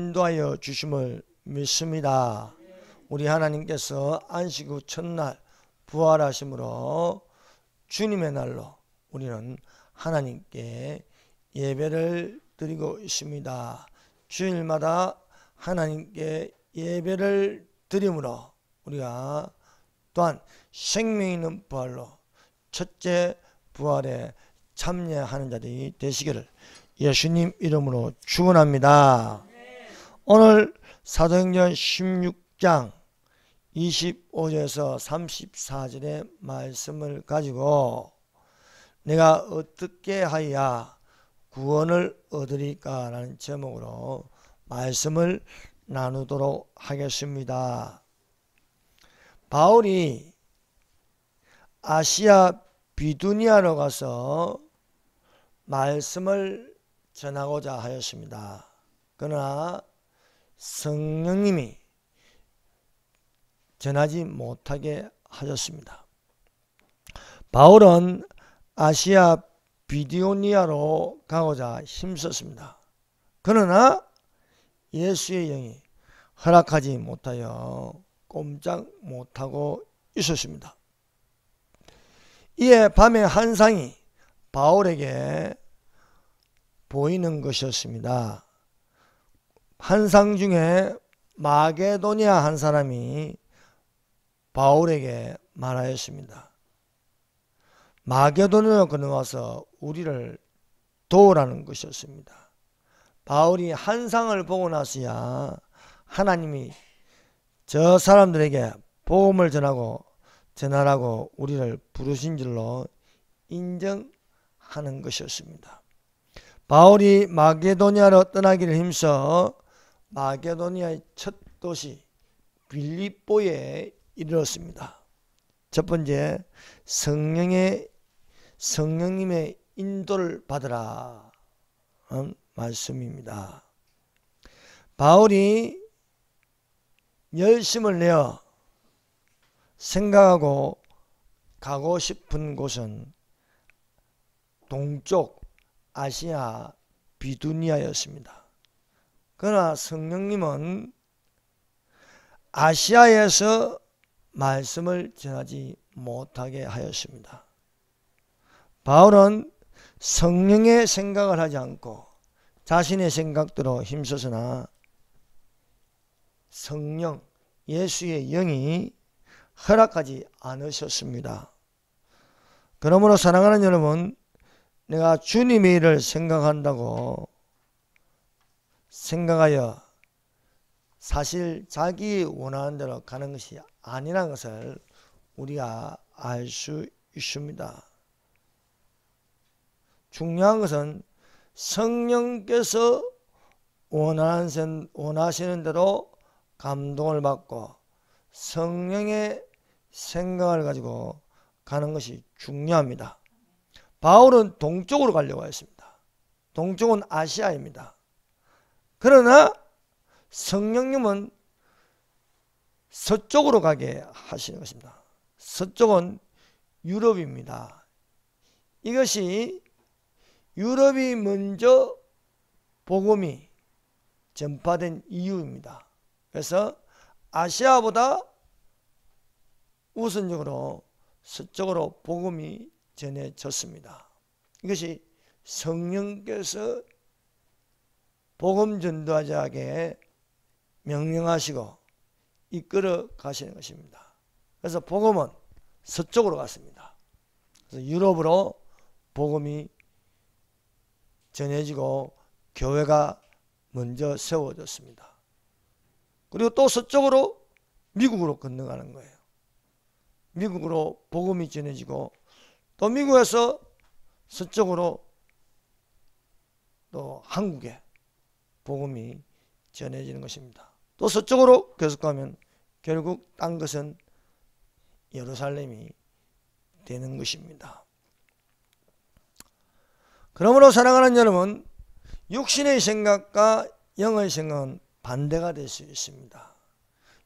인도하여 주심을 믿습니다. 우리 하나님께서 안식 후 첫날 부활하심으로 주님의 날로 우리는 하나님께 예배를 드리고 있습니다. 주일마다 하나님께 예배를 드림으로 우리가 또한 생명 있는 부활로 첫째 부활에 참여하는 자들이 되시기를 예수님 이름으로 축원합니다. 오늘 사도행전 16장 25절에서 34절의 말씀을 가지고 내가 어떻게 하여야 구원을 얻으리까 라는 제목으로 말씀을 나누도록 하겠습니다. 바울이 아시아 비두니아로 가서 말씀을 전하고자 하였습니다. 그러나 성령님이 전하지 못하게 하셨습니다. 바울은 아시아 비두니아로 가고자 힘썼습니다. 그러나 예수의 영이 허락하지 못하여 꼼짝 못하고 있었습니다. 이에 밤의 환상이 바울에게 보이는 것이었습니다. 환상 중에 마게도니아 한 사람이 바울에게 말하였습니다. 마게도니아로 건너와서 우리를 도우라는 것이었습니다. 바울이 환상을 보고 나서야 하나님이 저 사람들에게 복음을 전하라고 우리를 부르신 줄로 인정하는 것이었습니다. 바울이 마게도니아로 떠나기를 힘써 마게도니아의 첫 도시 빌립보에 이르렀습니다. 첫 번째, 성령님의 인도를 받으라 말씀입니다. 바울이 열심을 내어 생각하고 가고 싶은 곳은 동쪽 아시아 비두니아였습니다. 그러나 성령님은 아시아에서 말씀을 전하지 못하게 하였습니다. 바울은 성령의 생각을 하지 않고 자신의 생각대로 힘써서나 성령, 예수의 영이 허락하지 않으셨습니다. 그러므로 사랑하는 여러분, 내가 주님의 일을 생각한다고 생각하여 사실 자기 원하는 대로 가는 것이 아니라는 것을 우리가 알 수 있습니다. 중요한 것은 성령께서 원하시는 대로 감동을 받고 성령의 생각을 가지고 가는 것이 중요합니다. 바울은 동쪽으로 가려고 했습니다. 동쪽은 아시아입니다. 그러나 성령님은 서쪽으로 가게 하시는 것입니다. 서쪽은 유럽입니다. 이것이 유럽이 먼저 복음이 전파된 이유입니다. 그래서 아시아보다 우선적으로 서쪽으로 복음이 전해졌습니다. 이것이 성령께서 복음 전도자에게 명령하시고 이끌어 가시는 것입니다. 그래서 복음은 서쪽으로 갔습니다. 그래서 유럽으로 복음이 전해지고 교회가 먼저 세워졌습니다. 그리고 또 서쪽으로 미국으로 건너가는 거예요. 미국으로 복음이 전해지고 또 미국에서 서쪽으로 또 한국에 복음이 전해지는 것입니다. 또 서쪽으로 계속 가면 결국 딴 것은 예루살렘이 되는 것입니다. 그러므로 사랑하는 여러분, 육신의 생각과 영의 생각은 반대가 될 수 있습니다.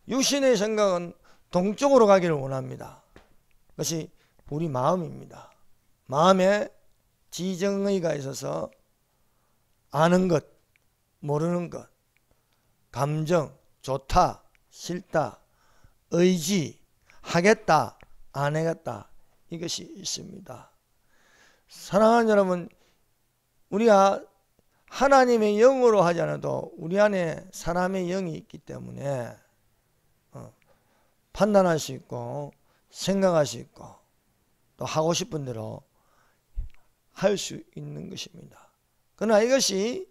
육신의 생각은 동쪽으로 가기를 원합니다. 그것이 우리 마음입니다. 마음에 지정의가 있어서 아는 것, 모르는 것, 감정, 좋다, 싫다, 의지, 하겠다, 안 하겠다, 이것이 있습니다. 사랑하는 여러분, 우리가 하나님의 영으로 하지 않아도 우리 안에 사람의 영이 있기 때문에 판단할 수 있고 생각할 수 있고 또 하고 싶은 대로 할 수 있는 것입니다. 그러나 이것이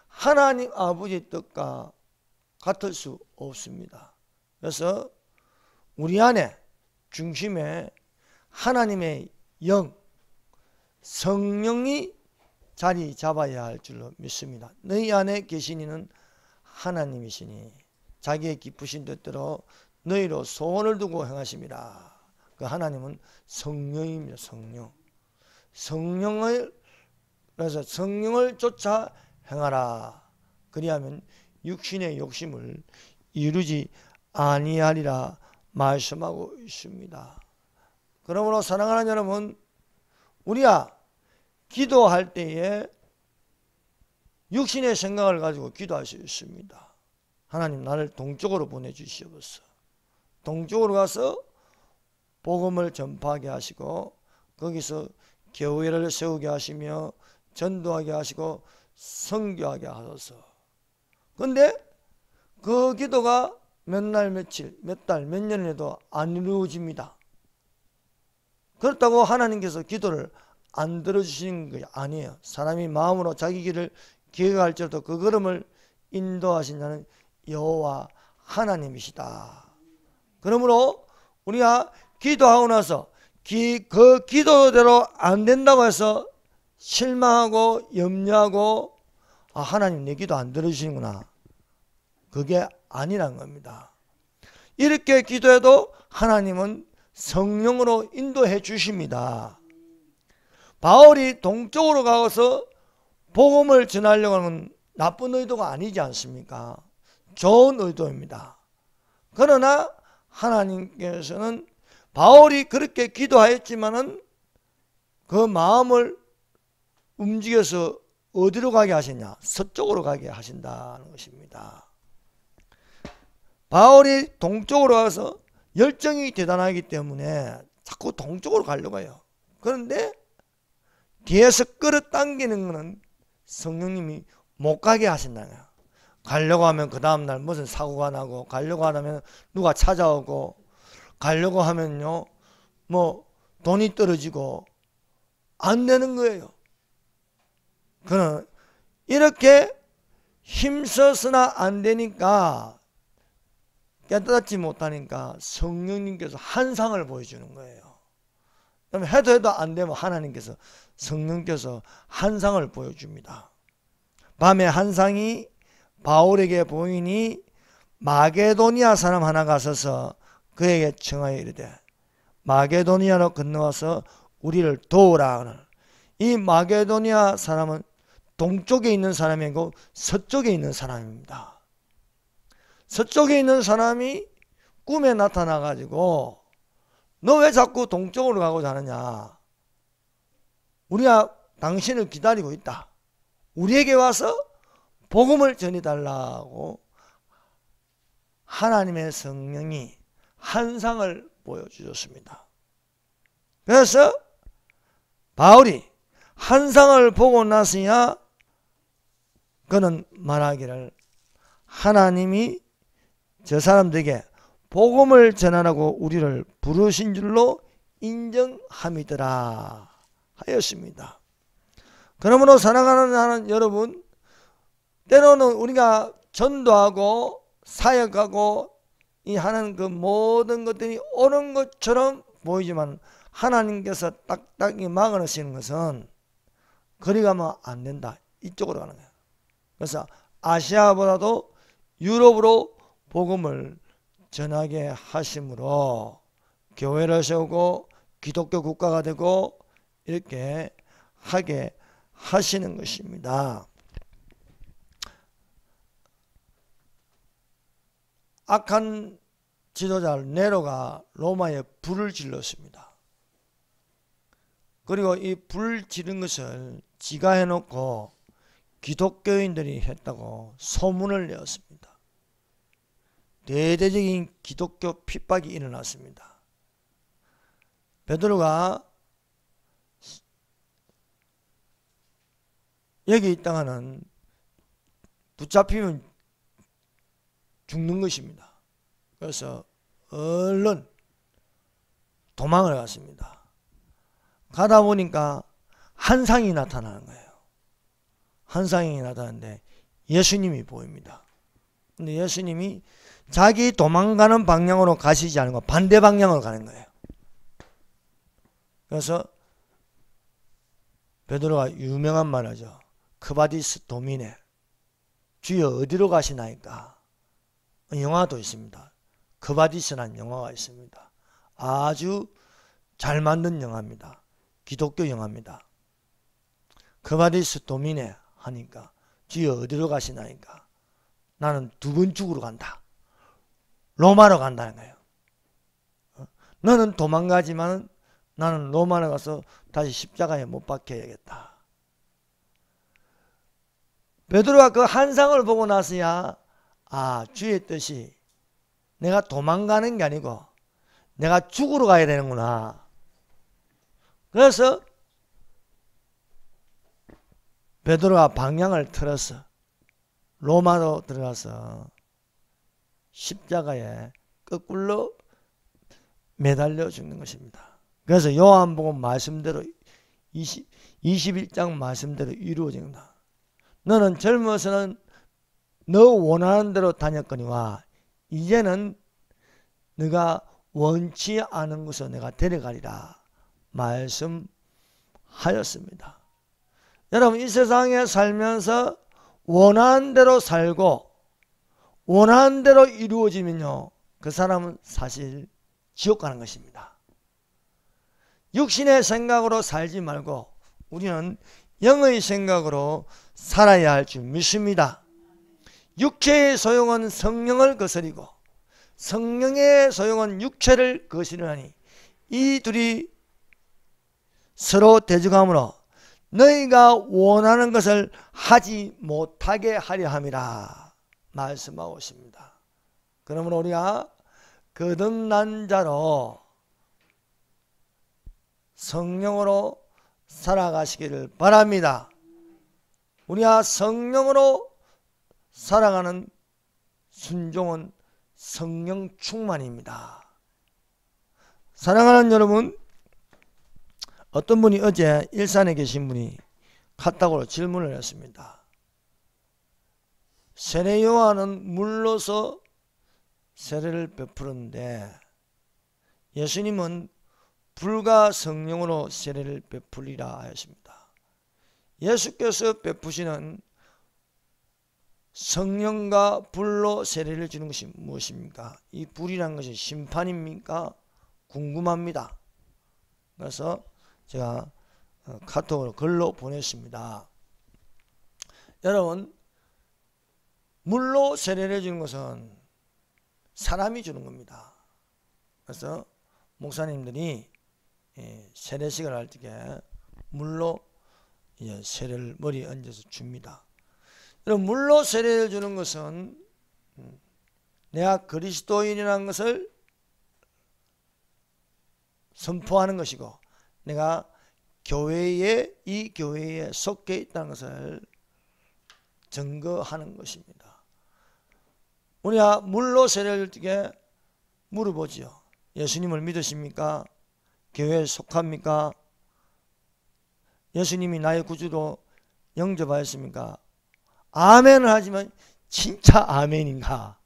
하나님 아버지의 뜻과 같을 수 없습니다. 그래서 우리 안에 중심에 하나님의 영, 성령이 자리 잡아야 할 줄로 믿습니다. 너희 안에 계신 이는 하나님이시니 자기의 기쁘신 뜻대로 너희로 소원을 두고 행하심이라. 그 하나님은 성령입니다. 그래서 성령을 쫓아 행하라. 그리하면 육신의 욕심을 이루지 아니하리라 말씀하고 있습니다. 그러므로 사랑하는 여러분, 우리가 기도할 때에 육신의 생각을 가지고 기도할 수 있습니다. 하나님, 나를 동쪽으로 보내주시옵소서. 동쪽으로 가서 복음을 전파하게 하시고 거기서 교회를 세우게 하시며 전도하게 하시고 선교하게 하소서. 그런데 그 기도가 몇 날 며칠, 몇 달, 몇 년을 해도 안 이루어집니다. 그렇다고 하나님께서 기도를 안 들어주시는 것이 아니에요. 사람이 마음으로 자기 길을 기억할지라도 그 걸음을 인도하신 자는 여호와 하나님이시다. 그러므로 우리가 기도하고 나서 그 기도대로 안 된다고 해서 실망하고 염려하고 하나님 내 기도 안 들어주시는구나, 그게 아니란 겁니다. 이렇게 기도해도 하나님은 성령으로 인도해 주십니다. 바울이 동쪽으로 가서 복음을 전하려고 하는 나쁜 의도가 아니지 않습니까? 좋은 의도입니다. 그러나 하나님께서는 바울이 그렇게 기도하였지만은 그 마음을 움직여서 어디로 가게 하시냐? 서쪽으로 가게 하신다는 것입니다. 바울이 동쪽으로 가서 열정이 대단하기 때문에 자꾸 동쪽으로 가려고 해요. 그런데 뒤에서 끌어당기는 것은 성령님이 못 가게 하신다는 거예요. 가려고 하면 그 다음날 무슨 사고가 나고, 가려고 하면 누가 찾아오고, 가려고 하면요 뭐 돈이 떨어지고 안 되는 거예요. 그는 이렇게 힘써서나 안 되니까, 깨닫지 못하니까 성령님께서 한상을 보여주는 거예요. 그럼 해도 안 되면 하나님께서, 성령께서 한상을 보여줍니다. 밤에 한상이 바울에게 보이니 마게도니아 사람 하나가 서서 그에게 청하여 이르되 마게도니아로 건너와서 우리를 도우라. 이 마게도니아 사람은 동쪽에 있는 사람이고 서쪽에 있는 사람입니다. 서쪽에 있는 사람이 꿈에 나타나 가지고 너 왜 자꾸 동쪽으로 가고자 하느냐, 우리가 당신을 기다리고 있다, 우리에게 와서 복음을 전해달라고 하나님의 성령이 한상을 보여주셨습니다. 그래서 바울이 한상을 보고 나서야 그는 말하기를 하나님이 저 사람들에게 복음을 전하라고 우리를 부르신 줄로 인정함이더라 하였습니다. 그러므로 사랑하는 여러분, 때로는 우리가 전도하고 사역하고 이 하는 그 모든 것들이 옳은 것처럼 보이지만 하나님께서 딱딱이 막아놓으시는 것은 그리 가면 안 된다, 이쪽으로 가는 거예요. 그래서 아시아보다도 유럽으로 복음을 전하게 하심으로 교회를 세우고 기독교 국가가 되고 이렇게 하게 하시는 것입니다. 악한 지도자 네로가 로마에 불을 질렀습니다. 그리고 이 불 지른 것을 지가 해놓고 기독교인들이 했다고 소문을 내었습니다. 대대적인 기독교 핍박이 일어났습니다. 베드로가 여기 있다가는 붙잡히면 죽는 것입니다. 그래서 얼른 도망을 갔습니다. 가다 보니까 환상이 나타나는 거예요. 환상이 나타나는데 예수님이 보입니다. 근데 예수님이 자기 도망가는 방향으로 가시지 않고 반대 방향으로 가는 거예요. 그래서 베드로가 유명한 말 하죠. 크바디스 도미네, 주여 어디로 가시나이까. 영화도 있습니다. 크바디스라는 영화가 있습니다. 아주 잘 만든 영화입니다. 기독교 영화입니다. 크바디스 도미네 하니까 주여 어디로 가시나이까. 나는 두 번 죽으러 간다. 로마로 간다는 거예요. 너는 도망가지만 나는 로마로 가서 다시 십자가에 못 박혀야겠다. 베드로가 그 환상을 보고 나서야 주의 뜻이 내가 도망가는 게 아니고 내가 죽으러 가야 되는구나. 그래서 베드로가 방향을 틀어서 로마로 들어가서 십자가에 거꾸로 매달려 죽는 것입니다. 그래서 요한복음 말씀대로 21장 말씀대로 이루어진다. 너는 젊어서는 너 원하는 대로 다녔거니와 이제는 네가 원치 않은 곳으로 내가 데려가리라 말씀하였습니다. 여러분 이 세상에 살면서 원하는 대로 살고 원하는 대로 이루어지면요 그 사람은 사실 지옥 가는 것입니다. 육신의 생각으로 살지 말고 우리는 영의 생각으로 살아야 할 줄 믿습니다. 육체의 소용은 성령을 거스리고 성령의 소용은 육체를 거스르나니 이 둘이 서로 대적함으로 너희가 원하는 것을 하지 못하게 하려 함이라 말씀하고 있습니다. 그러므로 우리가 거듭난 자로 성령으로 살아가시기를 바랍니다. 우리가 성령으로 살아가는 순종은 성령 충만입니다. 사랑하는 여러분, 어떤 분이 어제 일산에 계신 분이 카톡으로 질문을 했습니다. 세례 요한은 물로서 세례를 베풀었는데 예수님은 불과 성령으로 세례를 베풀리라 하였습니다. 예수께서 베푸시는 성령과 불로 세례를 주는 것이 무엇입니까? 이 불이라는 것이 심판입니까? 궁금합니다. 그래서 제가 카톡으로 글로 보냈습니다. 여러분, 물로 세례를 주는 것은 사람이 주는 겁니다. 그래서 목사님들이 세례식을 할 때 물로 세례를 머리에 얹어서 줍니다. 여러분, 물로 세례를 주는 것은 내가 그리스도인이라는 것을 선포하는 것이고 내가 이 교회에 속해 있다는 것을 증거하는 것입니다. 우리가 물로 세례를 줄 때 물어보지요. 예수님을 믿으십니까? 교회에 속합니까? 예수님이 나의 구주로 영접하였습니까? 아멘을 하지만 진짜 아멘인가?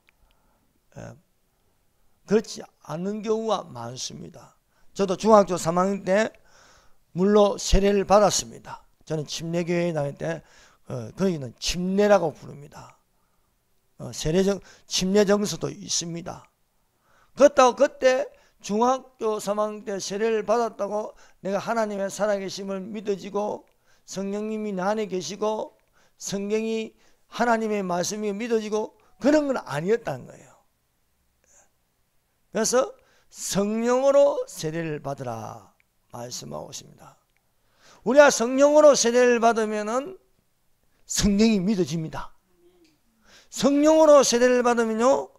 그렇지 않는 경우가 많습니다. 저도 중학교 3학년 때 물로 세례를 받았습니다. 저는 침례교회에 다닐 때 거기는 침례라고 부릅니다. 침례 정서도 있습니다. 그렇다고 그때 중학교 3학년 때 세례를 받았다고 내가 하나님의 살아계심을 믿어지고 성령님이 내 안에 계시고 성경이 하나님의 말씀이 믿어지고 그런 건 아니었다는 거예요. 그래서 성령으로 세례를 받으라 말씀하고 있습니다. 우리가 성령으로 세례를 받으면은 성령이 믿어집니다. 성령으로 세례를 받으면요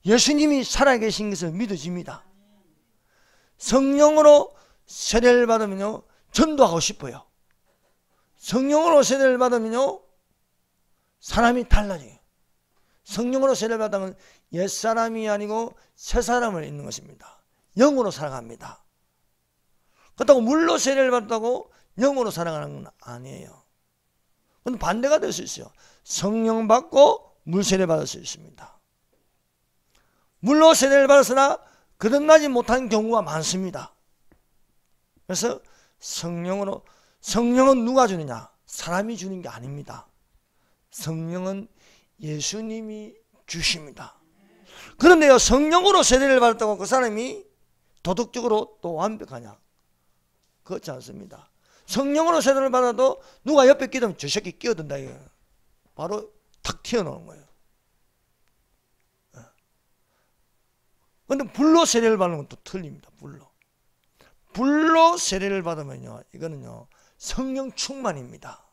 예수님이 살아계신 것을 믿어집니다. 성령으로 세례를 받으면요 전도하고 싶어요. 성령으로 세례를 받으면요 사람이 달라져요. 성령으로 세례를 받으면 옛사람이 아니고 새사람을 있는 것입니다. 영으로 살아갑니다. 그렇다고 물로 세례를 받다고 영으로 살아가는 건 아니에요. 그건 반대가 될 수 있어요. 성령 받고 물 세례 받을 수 있습니다. 물로 세례를 받았으나 거듭나지 못한 경우가 많습니다. 그래서 성령은 누가 주느냐? 사람이 주는 게 아닙니다. 성령은 예수님이 주십니다. 그런데요, 성령으로 세례를 받았다고 그 사람이 도덕적으로 또 완벽하냐? 그렇지 않습니다. 성령으로 세례를 받아도 누가 옆에 끼면 저 새끼 끼어든다 이거예요. 바로 탁 튀어나오는 거예요. 그런데 불로 세례를 받는 건 또 틀립니다. 불로 세례를 받으면요, 이거는요 성령 충만입니다.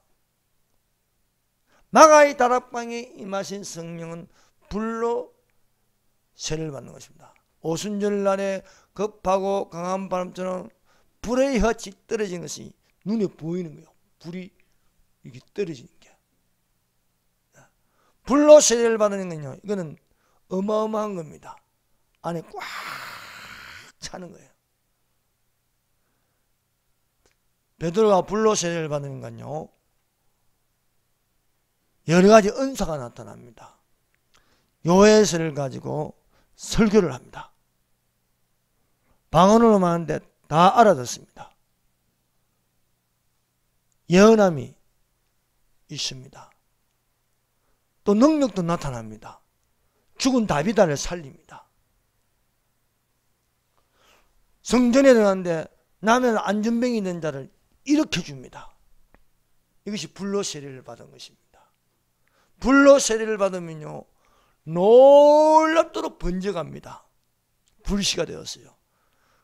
마가의 다락방에 임하신 성령은 불로 세례를 받는 것입니다. 오순절 날에 급하고 강한 바람처럼 불의 볕이 떨어진 것이 눈에 보이는 거예요. 불이 이게 떨어지는 게. 불로 세례를 받는 건요, 이거는 어마어마한 겁니다. 안에 꽉 차는 거예요. 베드로가 불로 세례를 받는 건요, 여러 가지 은사가 나타납니다. 요해설을 가지고 설교를 합니다. 방언으로 하는데 다 알아듣습니다. 예언함이 있습니다. 또 능력도 나타납니다. 죽은 다비다를 살립니다. 성전에 들어가는데 남의 안전병이 된 자를 일으켜줍니다. 이것이 불로 세례를 받은 것입니다. 불로 세례를 받으면요 놀랍도록 번져갑니다. 불씨가 되었어요.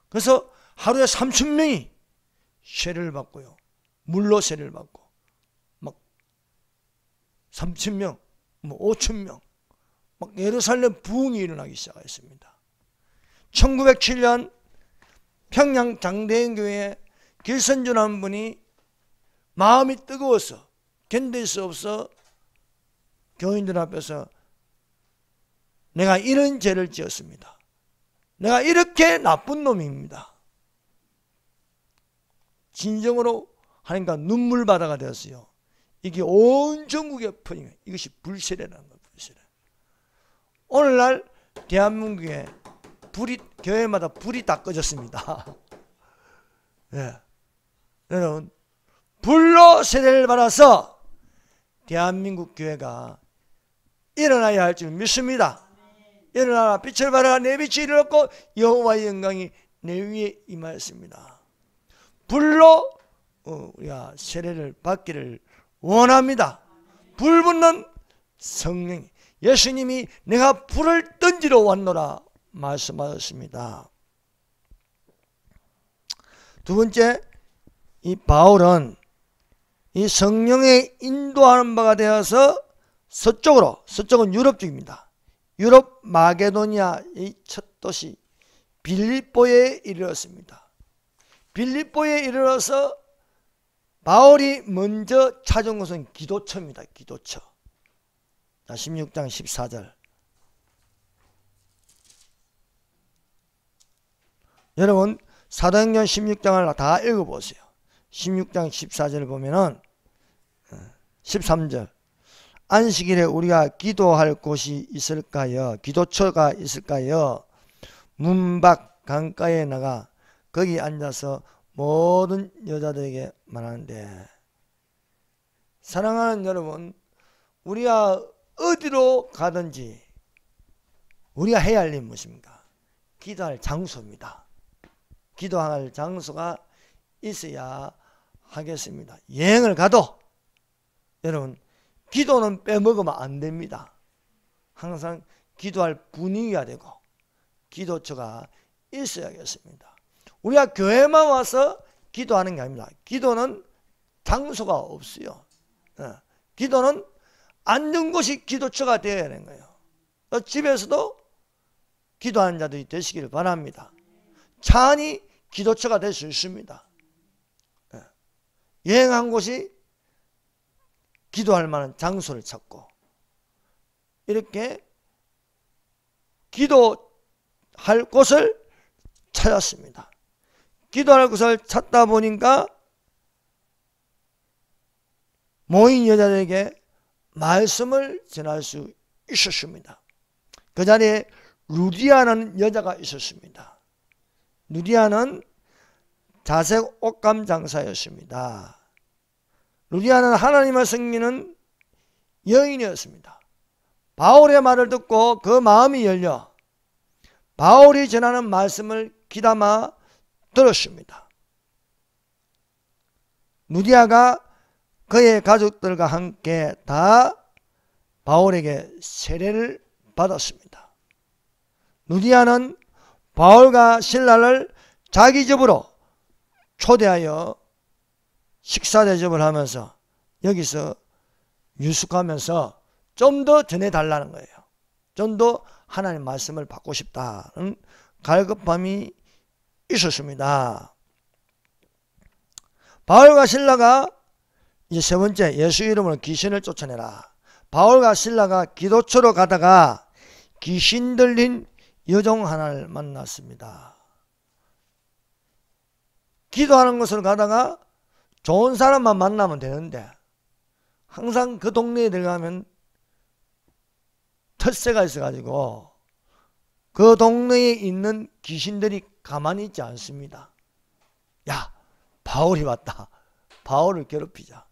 그래서 하루에 3,000명이 세례를 받고요, 물로 세례를 받고 막 3,000명, 5,000명 막 예루살렘 부흥이 일어나기 시작했습니다. 1907년 평양 장대인교회에 길선주라는 분이 마음이 뜨거워서 견딜 수 없어 교인들 앞에서 내가 이런 죄를 지었습니다. 내가 이렇게 나쁜 놈입니다. 진정으로 하니까 눈물바다가 되었어요. 이게 온 전국에 퍼지면 이것이 불세례라는 거예요. 불세례. 오늘날 대한민국에 교회마다 불이 다 꺼졌습니다. 예. 여러분, 불로 세례를 받아서 대한민국 교회가 일어나야 할 줄 믿습니다. 일어나라, 빛을 발하라, 내 빛이 이르렀고 여호와의 영광이 내 위에 임하였습니다. 불로 우리가 세례를 받기를 원합니다. 불 붙는 성령, 예수님이 내가 불을 던지러 왔노라 말씀하셨습니다. 두 번째, 이 바울은 이 성령의 인도하는 바가 되어서 서쪽은 유럽 쪽입니다. 유럽 마게도니아의 첫 도시 빌립보에 이르렀습니다. 빌립보에 이르러서 바울이 먼저 찾은 곳은 기도처입니다. 기도처. 자, 16장 14절. 여러분 사도행전 16장을 다 읽어보세요. 16장 14절을 보면은 13절, 안식일에 우리가 기도할 곳이 있을까요? 기도처가 있을까요? 문 밖 강가에 나가 거기 앉아서 모든 여자들에게 말하는데, 사랑하는 여러분, 우리가 어디로 가든지 우리가 해야 할 일은 무엇입니까? 기도할 장소입니다. 기도할 장소가 있어야 하겠습니다. 여행을 가도 여러분 기도는 빼먹으면 안 됩니다. 항상 기도할 분위기가 되고 기도처가 있어야겠습니다. 우리가 교회만 와서 기도하는 게 아닙니다. 기도는 장소가 없어요. 기도는 앉은 곳이 기도처가 되어야 하는 거예요. 집에서도 기도하는 자들이 되시기를 바랍니다. 차 안이 기도처가 될 수 있습니다. 여행한 곳이 기도할 만한 장소를 찾고 이렇게 기도할 곳을 찾았습니다. 기도할 곳을 찾다 보니까 모인 여자들에게 말씀을 전할 수 있었습니다. 그 자리에 루디아라는 여자가 있었습니다. 루디아는 자색 옷감 장사였습니다. 루디아는 하나님을 섬기는 여인이었습니다. 바울의 말을 듣고 그 마음이 열려 바울이 전하는 말씀을 귀담아 들었습니다. 루디아가 그의 가족들과 함께 다 바울에게 세례를 받았습니다. 루디아는 바울과 신라를 자기 집으로 초대하여 식사 대접을 하면서 여기서 유숙하면서 좀 더 전해달라는 거예요. 좀 더 하나님 말씀을 받고 싶다는 갈급함이 있었습니다. 바울과 신라가 이제 세 번째, 예수 이름으로 귀신을 쫓아내라. 바울과 신라가 기도처로 가다가 귀신 들린 여종 하나를 만났습니다. 기도하는 곳으로 가다가 좋은 사람만 만나면 되는데 항상 그 동네에 들어가면 텃세가 있어가지고 그 동네에 있는 귀신들이 가만히 있지 않습니다. 야, 바울이 왔다. 바울을 괴롭히자.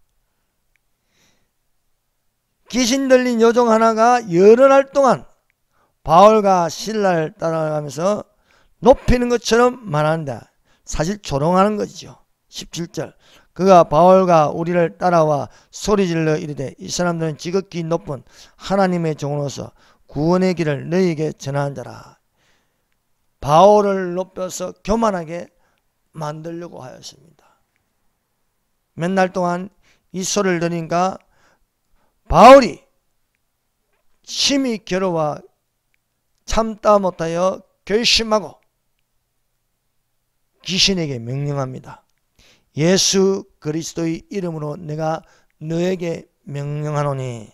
귀신 들린 여종 하나가 여러 날 동안 바울과 신라를 따라가면서 높이는 것처럼 말하는데 사실 조롱하는 것이죠. 17절 그가 바울과 우리를 따라와 소리질러 이르되 이 사람들은 지극히 높은 하나님의 종으로서 구원의 길을 너희에게 전하는 자라. 바울을 높여서 교만하게 만들려고 하였습니다. 몇 날 동안 이 소리를 들으니까 바울이 심히 괴로워 참다 못하여 결심하고 귀신에게 명령합니다. 예수 그리스도의 이름으로 내가 너에게 명령하노니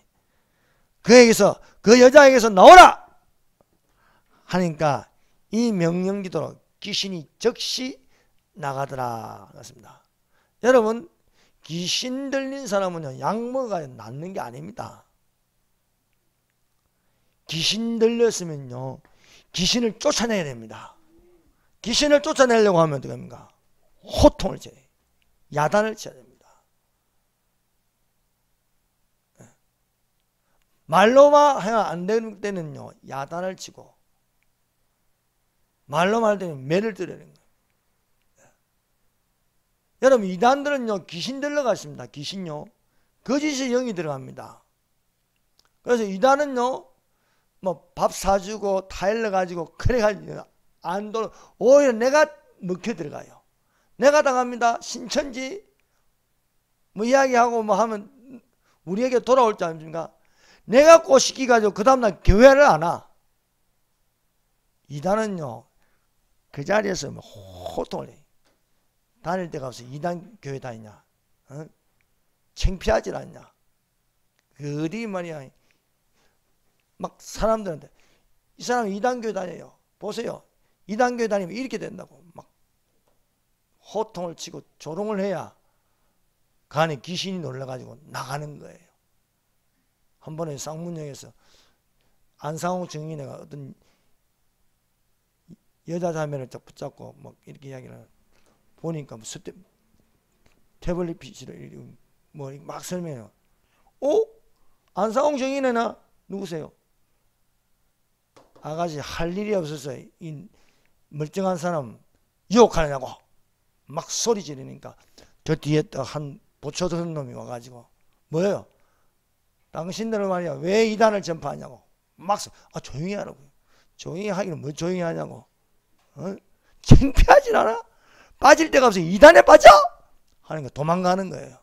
그에게서 그 여자에게서 나오라 하니까 이 명령 기도로 귀신이 즉시 나가더라 그렇습니다. 여러분, 귀신 들린 사람은요 약 먹어야 낫는 게 아닙니다. 귀신 들렸으면요 귀신을 쫓아내야 됩니다. 귀신을 쫓아내려고 하면 어떻게 합니까? 호통을 쳐야 돼요. 야단을 쳐야 됩니다. 말로만 해야 안 되는 때는요 야단을 치고 말로만 할 때는 매를 때리는 거예요. 여러분, 이단들은요 귀신 들어갔습니다. 귀신요 거짓의 영이 들어갑니다. 그래서 이단은요 뭐 밥 사주고 타일러 가지고 그래가지고 안 돌아 오히려 내가 먹혀 들어가요. 내가 당합니다. 신천지 뭐 이야기하고 뭐 하면 우리에게 돌아올 줄 아닙니까? 내가 꼬시기 가지고 그 다음날 교회를 안 와. 이단은요 그 자리에서 뭐 호통을 해요. 다닐 때가 없어. 이단 교회 다니냐? 어? 창피하지 않냐? 그리 말이야. 막 사람들한테 이 사람 이단 교회 다녀요. 보세요. 이단 교회 다니면 이렇게 된다고 막 호통을 치고 조롱을 해야 그 안에 귀신이 놀라가지고 나가는 거예요. 한 번에 쌍문역에서 안상홍 증인회가 어떤 여자 자매를 붙잡고 막 이렇게 이야기를 보니까 뭐 태블릿 PC를 뭐 막 설명해요. 안상홍 증인회나 누구세요? 아가씨 할 일이 없어서 이 멀쩡한 사람 유혹하느냐고 막 소리 지르니까 저 뒤에 한 보초 드는 놈이 와가지고 뭐예요? 당신들은 말이야 왜 이단을 전파하냐고 막 조용히 하라고요. 조용히 하기는 뭐 조용히 하냐고. 창피하진 않아? 빠질 데가 없어. 이단에 빠져? 하는 거 도망가는 거예요.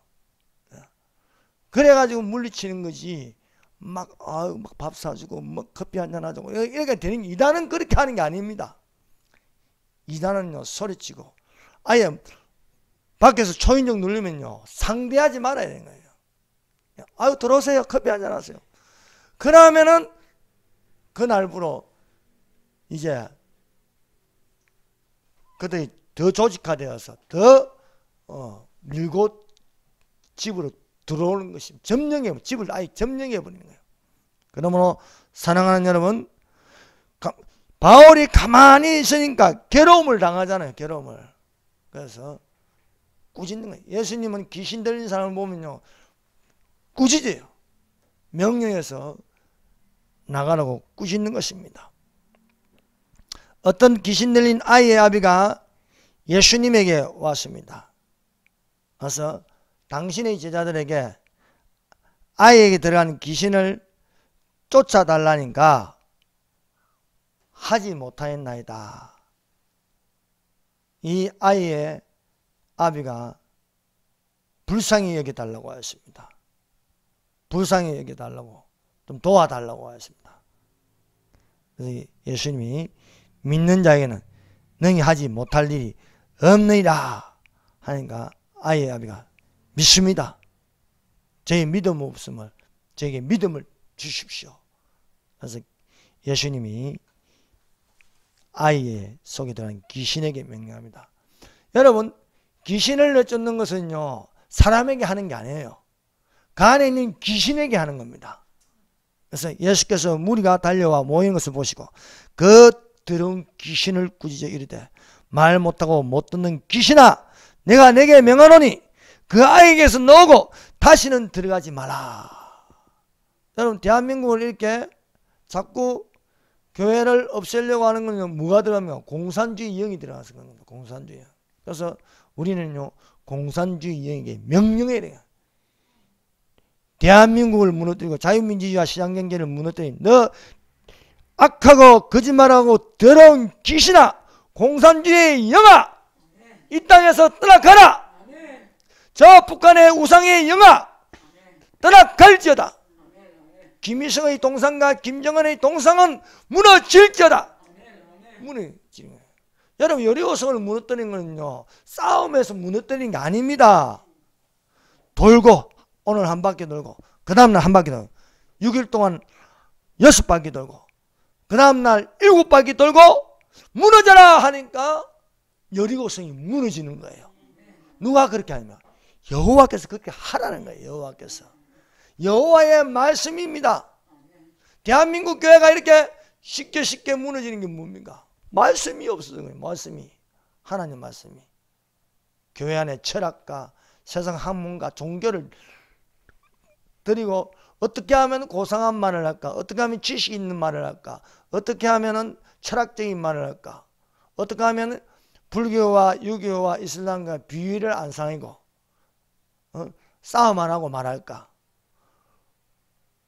그래가지고 물리치는 거지 막 밥 사주고 뭐 커피 한잔 하자고 이렇게 되는 게, 이단은 그렇게 하는 게 아닙니다. 이단은요 소리치고 아예 밖에서 초인종 누르면요 상대하지 말아야 되는 거예요. 아유 들어오세요, 커피 한잔 하세요. 그러면은 그날부로 이제 그들이 더 조직화되어서 더 밀고 집으로 들어오는 것입니다. 집을 아예 점령해 버리는 거예요. 그러므로 사랑하는 여러분, 바울이 가만히 있으니까 괴로움을 당하잖아요. 괴로움을. 그래서 꾸짖는 거예요. 예수님은 귀신 들린 사람을 보면요 꾸짖어요. 명령해서 나가라고 꾸짖는 것입니다. 어떤 귀신 들린 아이의 아비가 예수님에게 왔습니다. 와서 당신의 제자들에게 아이에게 들어간 귀신을 쫓아달라니까 하지 못하였나이다. 이 아이의 아비가 불쌍히 여겨달라고 하였습니다. 불쌍히 여겨달라고, 좀 도와달라고 하였습니다. 그래서 예수님이 믿는 자에게는 능히 하지 못할 일이 없느니라 하니까 아이의 아비가 믿습니다. 저의 믿음 없음을, 저에게 믿음을 주십시오. 그래서 예수님이 아이의 속에 들어간 귀신에게 명령합니다. 여러분, 귀신을 내쫓는 것은요 사람에게 하는 게 아니에요. 그 안에 있는 귀신에게 하는 겁니다. 그래서 예수께서 무리가 달려와 모이는 것을 보시고 그 더러운 귀신을 꾸짖어 이르되 말 못하고 못 듣는 귀신아, 내가 내게 명하노니 그 아이에게서 나오고 다시는 들어가지 마라. 여러분, 대한민국을 이렇게 자꾸 교회를 없애려고 하는 건 뭐가 들어가면 공산주의 영이 들어가서 그런 겁니다. 공산주의. 그래서 우리는요 공산주의 영에게 명령해야 돼요. 대한민국을 무너뜨리고 자유민주주의와 시장경제를 무너뜨린 너 악하고 거짓말하고 더러운 귀신아, 공산주의의 영아, 이 땅에서 떠나가라. 저 북한의 우상의 영아, 떠나갈지어다. 김일성의 동상과 김정은의 동상은 무너질지어다. 무너지는 거예요. 여러분, 여리고성을 무너뜨리는 거는요 싸움에서 무너뜨리는 게 아닙니다. 돌고 오늘 한 바퀴 돌고 그 다음날 한 바퀴 돌고 6일 동안 6바퀴 돌고 그 다음날 7바퀴 돌고 무너져라 하니까 여리고성이 무너지는 거예요. 누가 그렇게 하냐면 여호와께서 그렇게 하라는 거예요. 여호와께서. 여호와의 말씀입니다. 대한민국 교회가 이렇게 쉽게 무너지는 게 뭡니까? 말씀이 없어서 그래요. 말씀이. 하나님 말씀이. 교회 안에 철학과 세상 학문과 종교를 드리고 어떻게 하면 고상한 말을 할까? 어떻게 하면 지식 있는 말을 할까? 어떻게 하면 철학적인 말을 할까? 어떻게 하면 불교와 유교와 이슬람과 비위를 안 상이고 싸움 안 하고 말할까?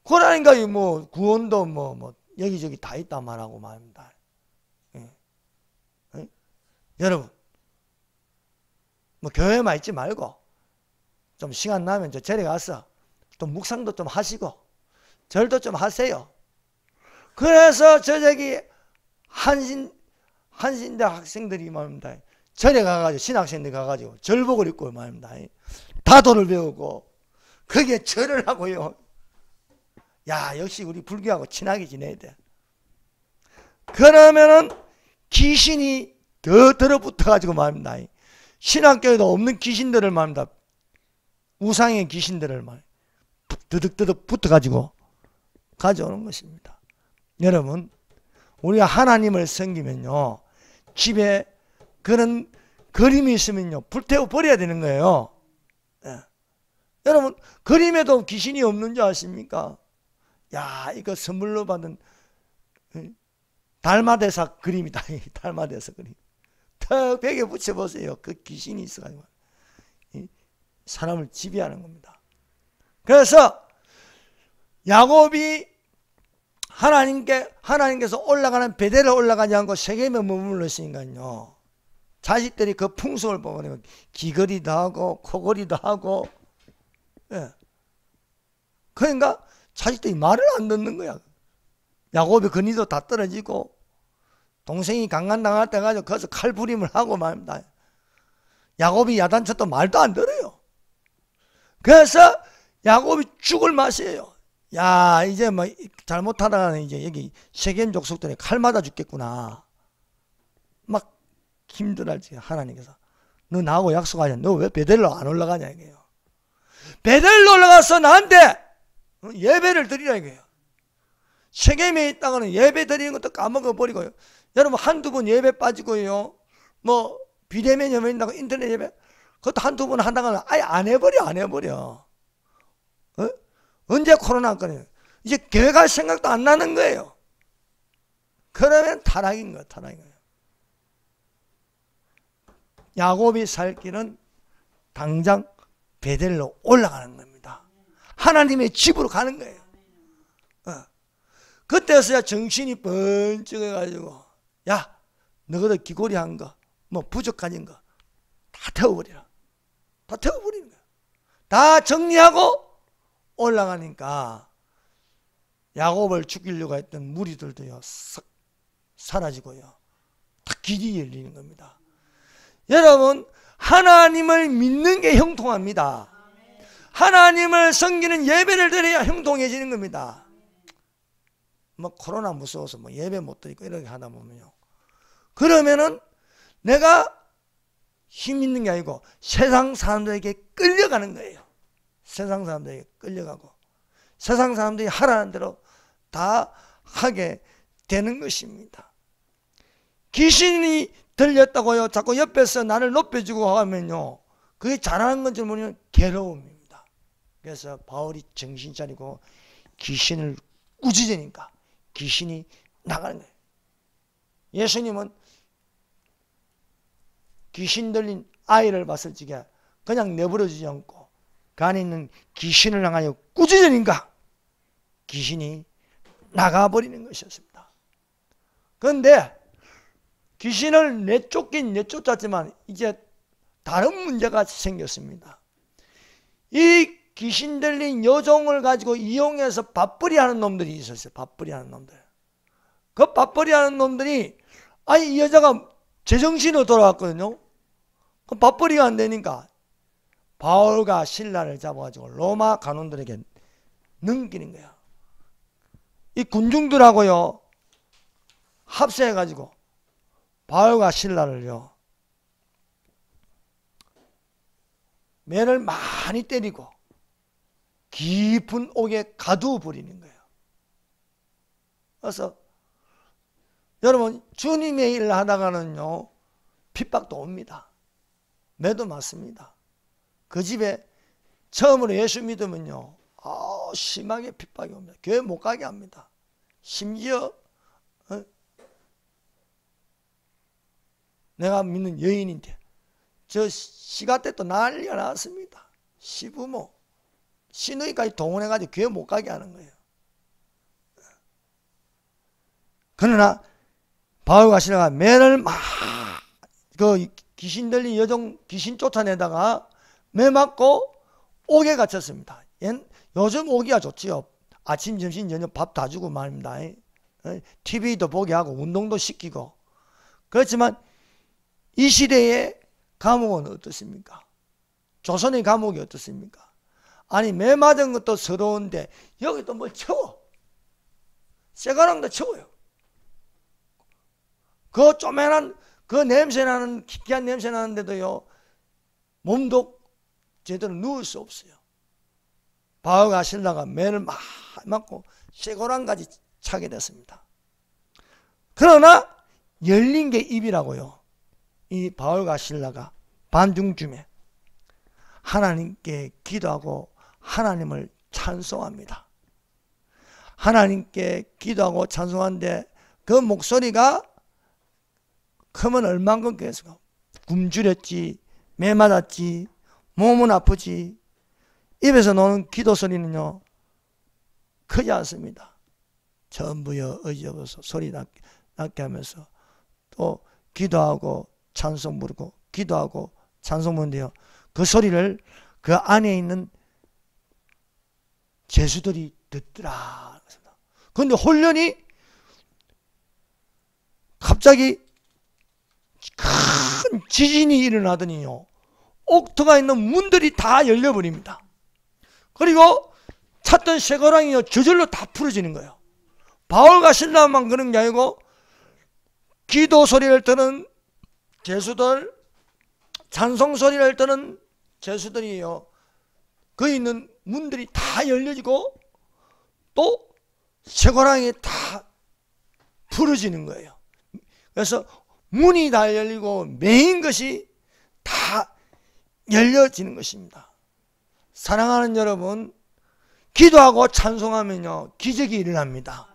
그러니까 뭐 구원도 뭐 여기저기 다 있다 말하고 말입니다. 여러분, 뭐 교회만 있지 말고 좀 시간 나면 저 절에 가서 또 묵상도 좀 하시고 절도 좀 하세요. 그래서 저기 한신대 학생들이 말입니다. 절에 가가지고 신학생들이 가가지고 절복을 입고 말입니다. 다도를 배우고 거기에 절을 하고요. 야, 역시 우리 불교하고 친하게 지내야 돼. 그러면은 귀신이 더 들어붙어가지고 말입니다. 신학교에도 없는 귀신들을 말입니다. 우상의 귀신들을 말 드득드득 붙어가지고 가져오는 것입니다. 여러분, 우리가 하나님을 섬기면요 집에 그런 그림이 있으면요 불태워 버려야 되는 거예요. 여러분, 그림에도 귀신이 없는 줄 아십니까? 야, 이거 선물로 받은 달마대사 그림이다. 달마대사 그림. 턱 벽에 붙여보세요. 그 귀신이 있어가지고 사람을 지배하는 겁니다. 그래서 야곱이 하나님께서 올라가는 베델을 올라가지 않고 세겜에 머물렀으니까요. 자식들이 그 풍속을 보고 기거리도 하고 코거리도 하고, 예. 그러니까 자식들이 말을 안 듣는 거야. 야곱의 근위도 다 떨어지고 동생이 강간당할 때 가지고 거기서 칼부림을 하고 말입니다. 야곱이 야단쳐도 말도 안 들어요. 그래서 야곱이 죽을 맛이에요. 야, 이제 뭐 잘못하다가는 이제 여기 세겜 족속들이 칼 맞아 죽겠구나. 막 힘들어하지. 하나님께서 너 나하고 약속하냐? 너 왜 베델로 안 올라가냐 이게요. 베델로 올라가서 나한테 예배를 드리라 이거예요. 세겜에 있다가는 예배 드리는 것도 까먹어 버리고요. 여러분 한두 번 예배 빠지고요. 뭐 비대면 예배인다고 인터넷 예배 그것도 한두 번 한다가는 아예 안 해버려. 어? 언제 코로나 거냐? 이제 교회 갈 생각도 안 나는 거예요. 그러면 타락인 거예요. 야곱이 살 길은 당장 베델로 올라가는 겁니다. 하나님의 집으로 가는 거예요. 그때서야 정신이 번쩍해가지고 야 너희들 기고리한 거 뭐 부족한 거 다 태워버리라. 다 태워버리는 거야. 다 정리하고 올라가니까 야곱을 죽이려고 했던 무리들도요 싹 사라지고요 다 길이 열리는 겁니다. 여러분 하나님을 믿는 게 형통합니다. 하나님을 섬기는 예배를 드려야 형통해지는 겁니다. 뭐 코로나 무서워서 뭐 예배 못 드리고 이렇게 하다 보면요 그러면은 내가 힘 있는 게 아니고 세상 사람들에게 끌려가는 거예요. 세상 사람들에게 끌려가고 세상 사람들이 하라는 대로 다 하게 되는 것입니다. 귀신이 들렸다고요 자꾸 옆에서 나를 높여주고 하면요 그게 잘하는 건지 모르면 괴로움입니다. 그래서 바울이 정신 차리고 귀신을 꾸짖으니까 귀신이 나가는 거예요. 예수님은 귀신 들린 아이를 봤을 적에 그냥 내버려 두지 않고 그 안에 있는 귀신을 향하여 꾸짖으니까 귀신이 나가버리는 것이었습니다. 그런데 귀신을 내쫓았지만 이제 다른 문제가 생겼습니다. 이 귀신 들린 여종을 가지고 이용해서 밥벌이 하는 놈들이 있었어요. 밥벌이 하는 놈들. 그 밥벌이 하는 놈들이 이 여자가 제정신으로 돌아왔거든요. 그 밥벌이가 안 되니까 바울과 실라를 잡아가지고 로마 간원들에게 넘기는 거야. 이 군중들하고요 합세해가지고 바울과 실라를요 매를 많이 때리고 깊은 옥에 가두어 버리는 거예요. 그래서 여러분 주님의 일을 하다가는요 핍박도 옵니다. 매도 맞습니다. 그 집에 처음으로 예수 믿으면요 심하게 핍박이 옵니다. 교회 못 가게 합니다. 심지어 내가 믿는 여인인데 저 시가 때 또 난리가 났습니다. 시부모 시누이까지 동원해가지고 교회 못 가게 하는 거예요. 그러나 바울과 실라가 매를 그 귀신 들린 여종 귀신 쫓아내다가 매 맞고 옥에 갇혔습니다. 요즘 오기가 좋지요. 아침 점심 저녁 밥 다 주고 말입니다. TV도 보게 하고 운동도 시키고. 그렇지만 이 시대의 감옥은 어떻습니까? 조선의 감옥이 어떻습니까? 아니 매 맞은 것도 서러운데 여기 또 뭘 채워. 쇠가락도 채워요. 그 쪼매난 그 냄새나는 기괴한 냄새 나는데도요 몸도 제대로 누울 수 없어요. 바울과 실라가 매를 막 맞고 쇠고랑까지 차게 됐습니다. 그러나 열린 게 입이라고요. 이 바울과 실라가 밤중쯤에 하나님께 기도하고 하나님을 찬송합니다. 하나님께 기도하고 찬송하는데 그 목소리가 크면 얼만큼 계속 굶주렸지, 매 맞았지, 몸은 아프지, 입에서 나오는 기도 소리는요 크지 않습니다. 전부여 의지없어서 소리 낮게 하면서 또 기도하고 찬송 부르고 기도하고 찬송 부르는데요 그 소리를 그 안에 있는 죄수들이 듣더라. 그런데 혼련이 갑자기 큰 지진이 일어나더니요, 옥토가 있는 문들이 다 열려버립니다. 그리고 찾던 쇠고랑이요 저절로 다 풀어지는 거예요. 바울과 실라만 그런 게 아니고 기도 소리를 듣는 제수들, 찬송 소리를 듣는 제수들이요, 그 있는 문들이 다 열려지고 또 쇠고랑이 다 풀어지는 거예요. 그래서 문이 다 열리고 메인 것이 다 열려지는 것입니다. 사랑하는 여러분, 기도하고 찬송하면요 기적이 일어납니다.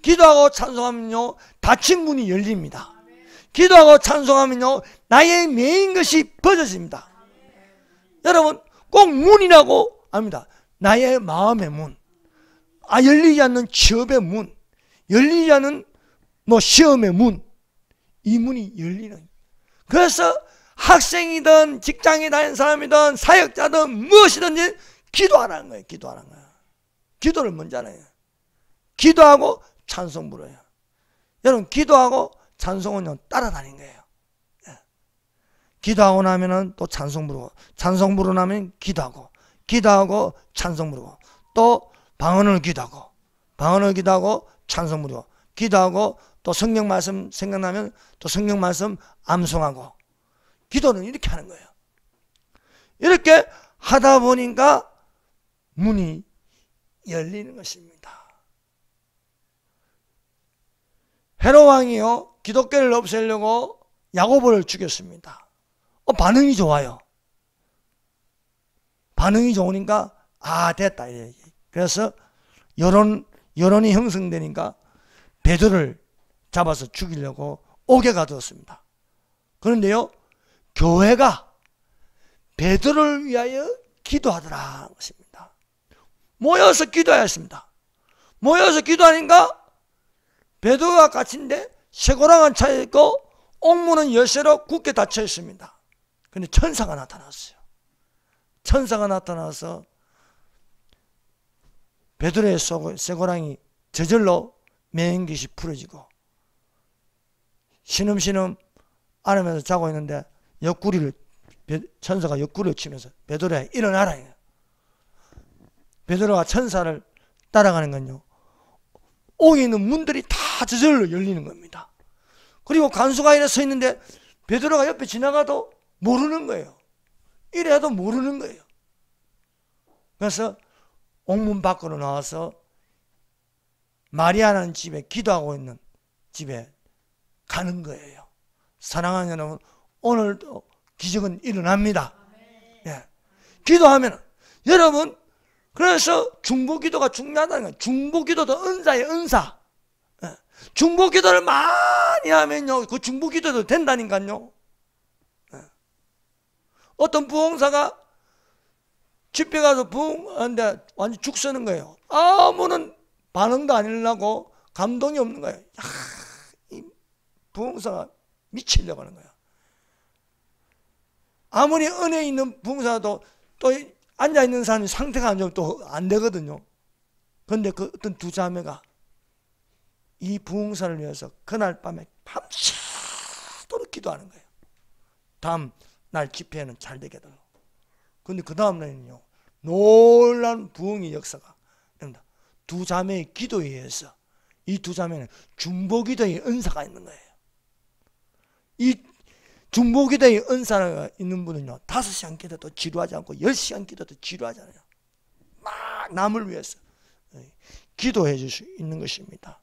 기도하고 찬송하면요 닫힌 문이 열립니다. 기도하고 찬송하면요 나의 메인 것이 벗어집니다. 여러분, 꼭 문이라고 합니다. 나의 마음의 문, 열리지 않는 취업의 문, 열리지 않는 시험의 문, 이 문이 열리는. 그래서 학생이든 직장에 다니는 사람이든 사역자든 무엇이든지 기도하라는 거예요. 기도하라는 거예요. 기도를 먼저 하는 거예요. 기도하고 찬송 부르요. 여러분, 기도하고 찬송은요 따라다니는 거예요. 기도하고 나면은 또 찬송 부르고, 찬송 부르고 나면 기도하고, 기도하고 찬송 부르고, 또 방언을 기도하고, 방언을 기도하고 찬송 부르고, 기도하고 또 성경 말씀 생각나면 또 성경 말씀 암송하고. 기도는 이렇게 하는 거예요. 이렇게 하다 보니까 문이 열리는 것입니다. 헤롯 왕이요 기독교를 없애려고 야고보를 죽였습니다. 반응이 좋아요. 반응이 좋으니까 됐다. 그래서 여론이 형성되니까 베드로를 잡아서 죽이려고 옥에 가두었습니다. 그런데요 교회가 베드로를 위하여 기도하더라 것입니다. 모여서 기도하였습니다. 모여서 기도하니까 베드로가 갇힌데 쇠고랑은 차있고 옥문은 열쇠로 굳게 닫혀 있습니다. 그런데 천사가 나타났어요. 천사가 나타나서 베드로의 쇠고랑이 저절로 메인 것이 풀어지고 신음신음 안으면서 자고 있는데 천사가 옆구리를 치면서 베드로야 일어나라. 베드로가 천사를 따라가는 건요 옥에 있는 문들이 다 저절로 열리는 겁니다. 그리고 간수가 이래 서 있는데 베드로가 옆에 지나가도 모르는 거예요. 이래도 모르는 거예요. 그래서 옥문 밖으로 나와서 마리아라는 집에 기도하고 있는 집에 가는 거예요. 사랑하는 여러분, 오늘도 기적은 일어납니다. 예. 기도하면 여러분, 그래서 중보기도가 중요하다는 거예요. 중보기도도 은사예요. 은사. 예. 중보기도를 많이 하면요 그 중보기도도 된다니까요. 예. 어떤 부흥사가 집회 가서 부흥하는데 완전 죽 서는 거예요. 아무런 반응도 안 일어나고 감동이 없는 거예요. 이 부흥사가 미치려고 하는 거예요. 아무리 은혜 있는 부흥사도 또 앉아있는 사람이 상태가 안 좋으면 또 안 되거든요. 그런데 그 어떤 두 자매가 이 부흥사를 위해서 그날 밤에 밤새도록 기도하는 거예요. 다음 날 집회는 잘 되게 해달라고. 그런데 그 다음 날은요 놀라운 부흥의 역사가 됩니다. 두 자매의 기도에 의해서 이 두 자매는 중보기도의 은사가 있는 거예요. 이 중보기도의 은사가 있는 분은요 5시간 기도도 지루하지 않고 10시간 기도도 지루하지 않아요. 막 남을 위해서 기도해 줄 수 있는 것입니다.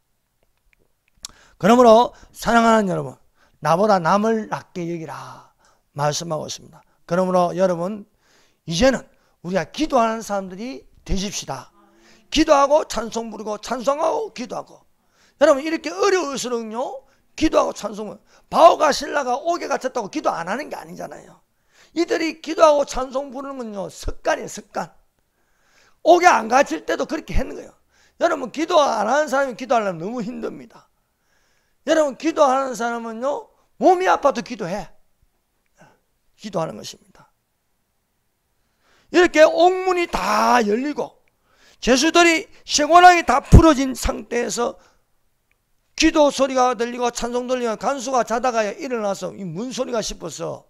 그러므로 사랑하는 여러분, 나보다 남을 낫게 여기라 말씀하고 있습니다. 그러므로 여러분, 이제는 우리가 기도하는 사람들이 되십시다. 기도하고 찬송 부르고 찬송하고 기도하고. 여러분, 이렇게 어려울수록요 기도하고 찬송을. 바울과 신라가 옥에 갇혔다고 기도 안 하는 게 아니잖아요. 이들이 기도하고 찬송 부르는 건요 습관이에요. 습관. 옥에 안 갇힐 때도 그렇게 했는 거예요. 여러분, 기도 안 하는 사람이 기도하려면 너무 힘듭니다. 여러분, 기도하는 사람은요 몸이 아파도 기도해. 기도하는 것입니다. 이렇게 옥문이 다 열리고 죄수들이 쇠고랑이 다 풀어진 상태에서 기도 소리가 들리고 찬송 들리고 간수가 자다가 일어나서 이 문 소리가 싶어서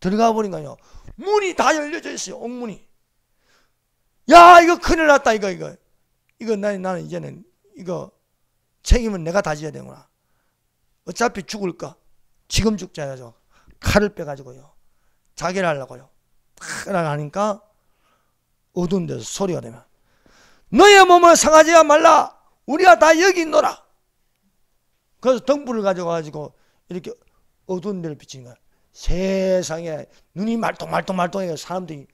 들어가 보니까요, 문이 다 열려져 있어요. 옥문이. 야, 이거 큰일 났다. 이거 나는 이제는 이거 책임은 내가 다 져야 되구나. 어차피 죽을 거 지금 죽자 해서 칼을 빼가지고요, 자결 하려고요 탁 하니까 어두운 데서 소리가 되면, 너의 몸을 상하지 말라, 우리가 다 여기 있노라. 그래서 등불을 가져가지고 이렇게 어두운 데를 비치는 거야. 세상에 눈이 말똥말똥해서 사람들이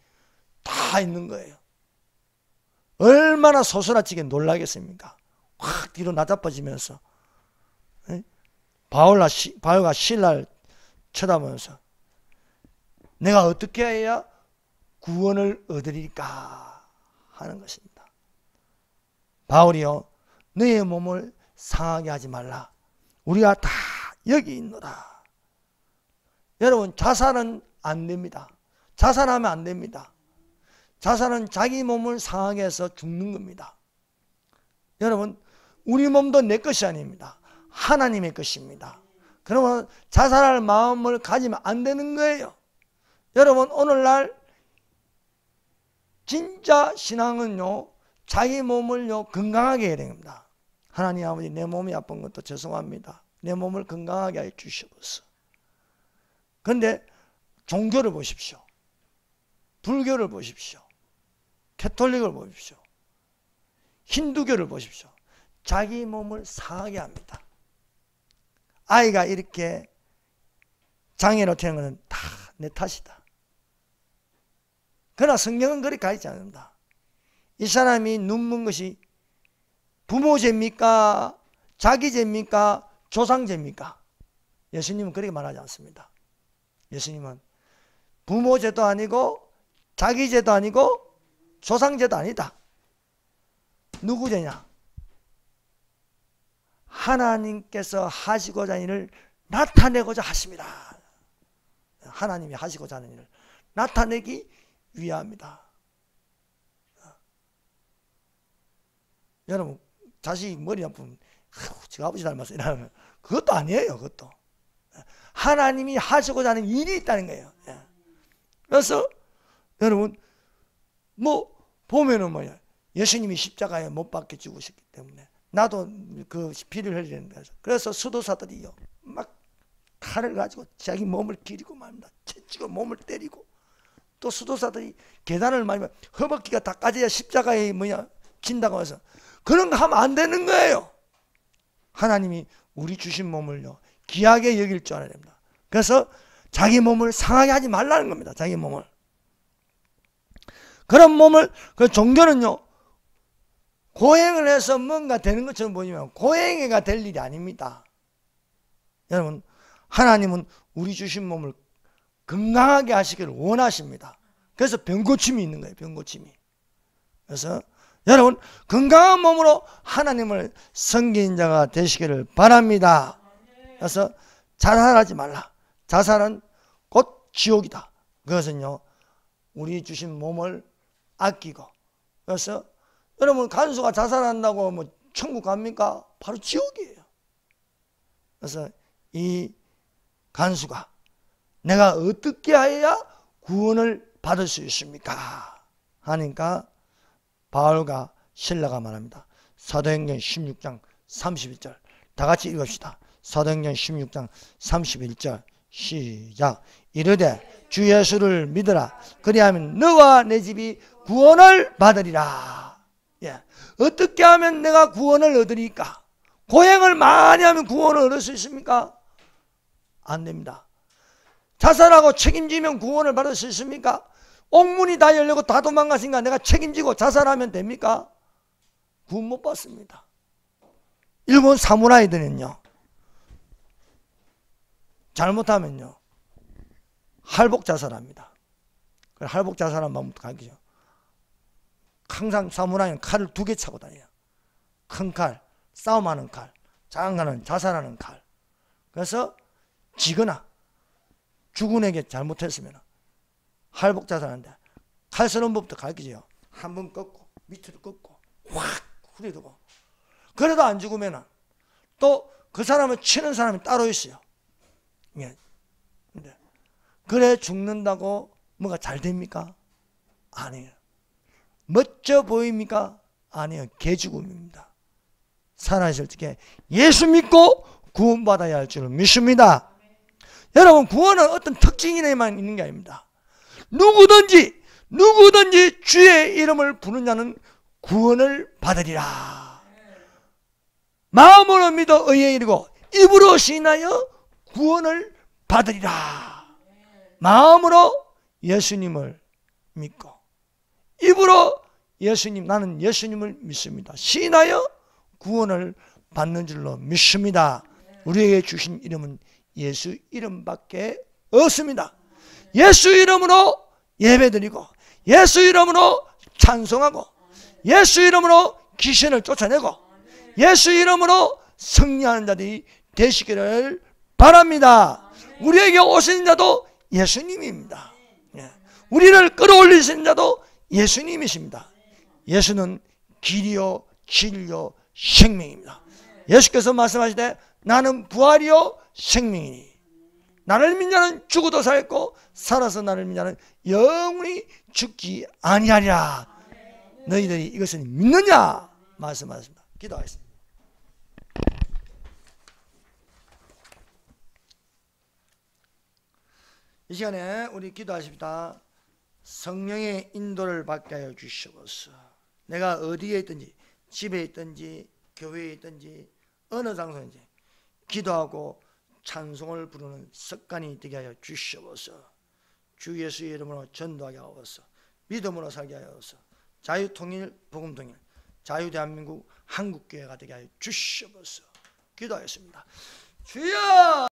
다 있는 거예요. 얼마나 소스라치게 놀라겠습니까? 확 뒤로 나자빠지면서 바울과 신라를 쳐다보면서 내가 어떻게 해야 구원을 얻으리까 하는 것입니다. 바울이요, 너의 몸을 상하게 하지 말라, 우리가 다 여기 있노라. 여러분, 자살은 안 됩니다. 자살하면 안 됩니다. 자살은 자기 몸을 상하게 해서 죽는 겁니다. 여러분, 우리 몸도 내 것이 아닙니다. 하나님의 것입니다. 그러면 자살할 마음을 가지면 안 되는 거예요. 여러분, 오늘날 진짜 신앙은요, 자기 몸을요 건강하게 해야 됩니다. 하나님 아버지, 내 몸이 아픈 것도 죄송합니다. 내 몸을 건강하게 해 주시옵소서. 그런데 종교를 보십시오. 불교를 보십시오. 캐톨릭을 보십시오. 힌두교를 보십시오. 자기 몸을 상하게 합니다. 아이가 이렇게 장애로 태어난 것은 다 내 탓이다. 그러나 성경은 그렇게 가르치지 않는다. 이 사람이 눈먼 것이 부모 죄입니까? 자기 죄입니까? 조상 죄입니까? 예수님은 그렇게 말하지 않습니다. 예수님은 부모 죄도 아니고 자기 죄도 아니고 조상 죄도 아니다. 누구 죄냐? 하나님께서 하시고자 하는 일을 나타내고자 하십니다. 하나님이 하시고자 하는 일을 나타내기 위함이다. 여러분, 자식이 머리 아프면 제가 아버지 닮았어 이러면 그것도 아니에요. 그것도 하나님이 하시고자 하는 일이 있다는 거예요. 그래서 여러분, 뭐 보면은 뭐야, 예수님이 십자가에 못 박혀 죽으셨기 때문에 나도 그 피를 흘려야 된다. 그래서 수도사들이요 막 칼을 가지고 자기 몸을 기리고 말입니다. 채찍으로 몸을 때리고, 또 수도사들이 계단을 말이면 허벅지가 다 까져야 십자가에 진다고 해서 그런 거 하면 안 되는 거예요. 하나님이 우리 주신 몸을요 귀하게 여길 줄 알아야 됩니다. 그래서 자기 몸을 상하게 하지 말라는 겁니다. 자기 몸을. 그런 몸을, 그 종교는요 고행을 해서 뭔가 되는 것처럼 보이지만 고행해가 될 일이 아닙니다. 여러분, 하나님은 우리 주신 몸을 건강하게 하시기를 원하십니다. 그래서 병고침이 있는 거예요. 병고침이. 그래서 여러분, 건강한 몸으로 하나님을 섬기는 자가 되시기를 바랍니다. 그래서 자살하지 말라. 자살은 곧 지옥이다. 그것은요 우리 주신 몸을 아끼고. 그래서 여러분, 간수가 자살한다고 뭐 천국 갑니까? 바로 지옥이에요. 그래서 이 간수가 내가 어떻게 해야 구원을 받을 수 있습니까? 하니까 바울과 신라가 말합니다. 사도행전 16장 31절 다 같이 읽읍시다. 사도행전 16장 31절 시작. 이르되 주 예수를 믿으라. 그리하면 너와 내 집이 구원을 받으리라. 예. 어떻게 하면 내가 구원을 얻으리까? 고행을 많이 하면 구원을 얻을 수 있습니까? 안 됩니다. 자살하고 책임지면 구원을 받을 수 있습니까? 옥문이 다 열리고 다 도망가시니까 내가 책임지고 자살하면 됩니까? 구원 못 받습니다. 일본 사무라이들은요 잘못하면요 할복 자살합니다. 할복 자살한 마음부터 가기죠. 항상 사무라이는 칼을 2개 차고 다녀요. 큰 칼, 싸움하는 칼, 작은 칼은 자살하는 칼. 그래서 지거나 죽은 에게 잘못했으면 할복 자살하는데 칼 쓰는 법부터 가르치죠. 한번 꺾고 밑으로 꺾고 확 후리두고, 그래도 안 죽으면 또 그 사람을 치는 사람이 따로 있어요. 예. 그래 죽는다고 뭐가 잘 됩니까? 아니에요. 멋져 보입니까? 아니에요. 개죽음입니다. 살아있을 때 예수 믿고 구원받아야 할 줄을 믿습니다. 여러분, 구원은 어떤 특징에만 있는 게 아닙니다. 누구든지 주의 이름을 부르는 자는 구원을 받으리라. 마음으로 믿어 의에 이르고 입으로 시인하여 구원을 받으리라. 마음으로 예수님을 믿고 입으로 나는 예수님을 믿습니다. 시인하여 구원을 받는 줄로 믿습니다. 우리에게 주신 이름은 예수 이름밖에 없습니다. 예수 이름으로 예배드리고 예수 이름으로 찬송하고 예수 이름으로 귀신을 쫓아내고 예수 이름으로 승리하는 자들이 되시기를 바랍니다. 우리에게 오신 자도 예수님입니다. 우리를 끌어올리신 자도 예수님이십니다. 예수는 길이요 진리요 생명입니다. 예수께서 말씀하시되 나는 부활이요 생명이니 나를 믿는 자는 죽어도 살고 살아서 나를 믿는 자는 영원히 죽지 아니하리라. 너희들이 이것을 믿느냐 말씀하셨습니다. 기도하겠습니다. 이 시간에 우리 기도하십니다. 성령의 인도를 받게 하여 주시옵소서. 내가 어디에 있든지 집에 있든지 교회에 있든지 어느 장소인지 기도하고 찬송을 부르는 습관이 되게 하여 주시옵소서. 주 예수의 이름으로 전도하게 하옵소서. 믿음으로 살게 하옵소서. 자유통일, 복음통일, 자유대한민국 한국교회가 되게 하여 주시옵소서. 기도하겠습니다. 주여